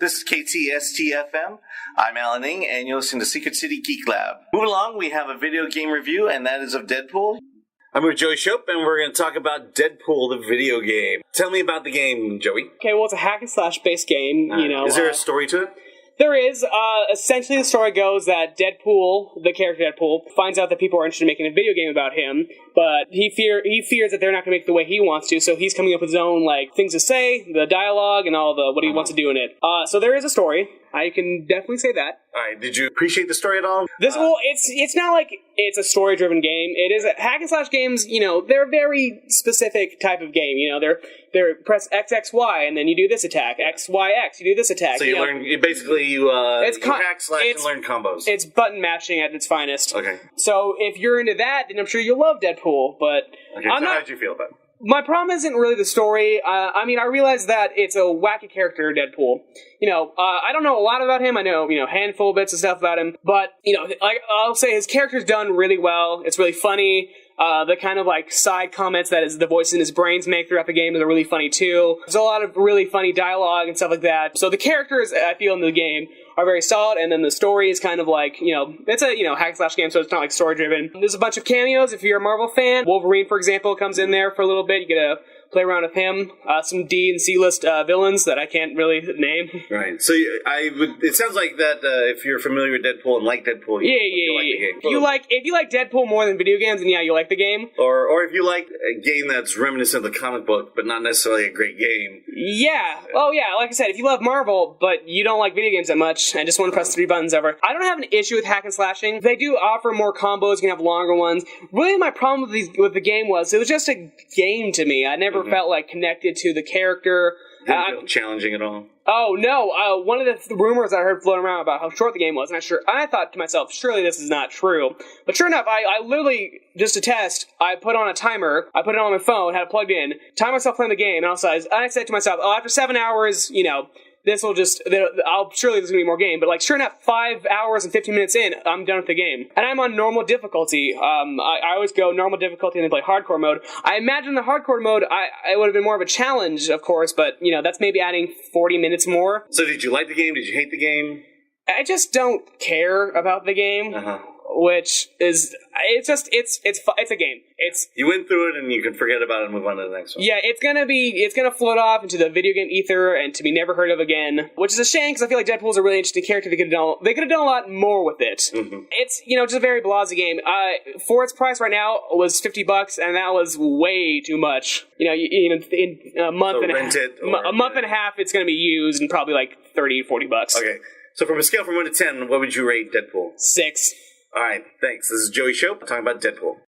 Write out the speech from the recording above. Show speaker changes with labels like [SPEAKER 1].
[SPEAKER 1] This is KTSTFM. I'm Alan Ng, and you're listening to Secret City Geek Lab. Moving along, we have a video game review, and that is of Deadpool.
[SPEAKER 2] I'm with Joey Shope, and we're going to talk about Deadpool, the video game. Tell me about the game, Joey.
[SPEAKER 3] Okay, well, it's a hack and slash based game.
[SPEAKER 2] Is there a story to it?
[SPEAKER 3] There is. Essentially, the story goes that Deadpool, the character Deadpool, finds out that people are interested in making a video game about him, but he fears that they're not going to make it the way he wants to, so he's coming up with his own things to say, the dialogue, and all the what he wants to do in it. So there is a story. I can definitely say that.
[SPEAKER 2] All right. Did you appreciate the story at all?
[SPEAKER 3] It's not like it's a story-driven game. It is hack and slash games. They're a very specific type of game. They're press XXY and then you do this attack. XYX, you do this attack.
[SPEAKER 2] So you learn. You hack slash and learn combos.
[SPEAKER 3] It's button mashing at its finest.
[SPEAKER 2] Okay.
[SPEAKER 3] So if you're into that, then I'm sure you'll love Deadpool. But
[SPEAKER 2] okay. So how did you feel about it?
[SPEAKER 3] My problem isn't really the story. I realize that it's a wacky character, Deadpool. I don't know a lot about him. I know, handful of bits of stuff about him. But, I'll say his character's done really well. It's really funny. The kind of side comments that the voice in his brains make throughout the game are really funny too. There's a lot of really funny dialogue and stuff like that. So the characters, I feel, in the game are very solid, and then the story is kind of it's a, hack slash game, so it's not story driven. There's a bunch of cameos if you're a Marvel fan. Wolverine, for example, comes in there for a little bit. You get to play around with him. Some D and C list villains that I can't really name.
[SPEAKER 2] Right. So it sounds like that if you're familiar with Deadpool and like Deadpool, you like the game.
[SPEAKER 3] If you like Deadpool more than video games, then yeah, you like the game.
[SPEAKER 2] Or if you like a game that's reminiscent of the comic book, but not necessarily a great game.
[SPEAKER 3] Yeah. Oh yeah. Like I said, if you love Marvel, but you don't like video games that much and just want to press 3 buttons ever, I don't have an issue with hack and slashing. They do offer more combos. You can have longer ones. Really, my problem with the game was it was just a game to me. I never felt connected to the character.
[SPEAKER 2] Didn't feel challenging at all?
[SPEAKER 3] Oh, no. One of the rumors I heard floating around about how short the game was, and I thought to myself, surely this is not true. But sure enough, I literally, just to test, I put on a timer, I put it on my phone, had it plugged in, timed myself playing the game, and I said to myself, after 7 hours, surely there's going to be more game. But sure enough, 5 hours and 15 minutes in, I'm done with the game. And I'm on normal difficulty. I always go normal difficulty and then play hardcore mode. I imagine the hardcore mode, it would have been more of a challenge, of course, but, that's maybe adding 40 minutes more.
[SPEAKER 2] So did you like the game? Did you hate the game?
[SPEAKER 3] I just don't care about the game. Which is, it's a game.
[SPEAKER 2] You went through it and you can forget about it and move on to the next one.
[SPEAKER 3] Yeah, it's gonna float off into the video game ether and to be never heard of again, which is a shame because I feel like Deadpool's a really interesting character. They could have done a lot more with it. It's, just a very blasé game. For its price right now was $50, and that was way too much. In a month a month and a half, it's gonna be used and probably $30, $40.
[SPEAKER 2] Okay, so from a scale from 1 to 10, what would you rate Deadpool?
[SPEAKER 3] 6.
[SPEAKER 2] All right, thanks. This is Joey Shope talking about Deadpool.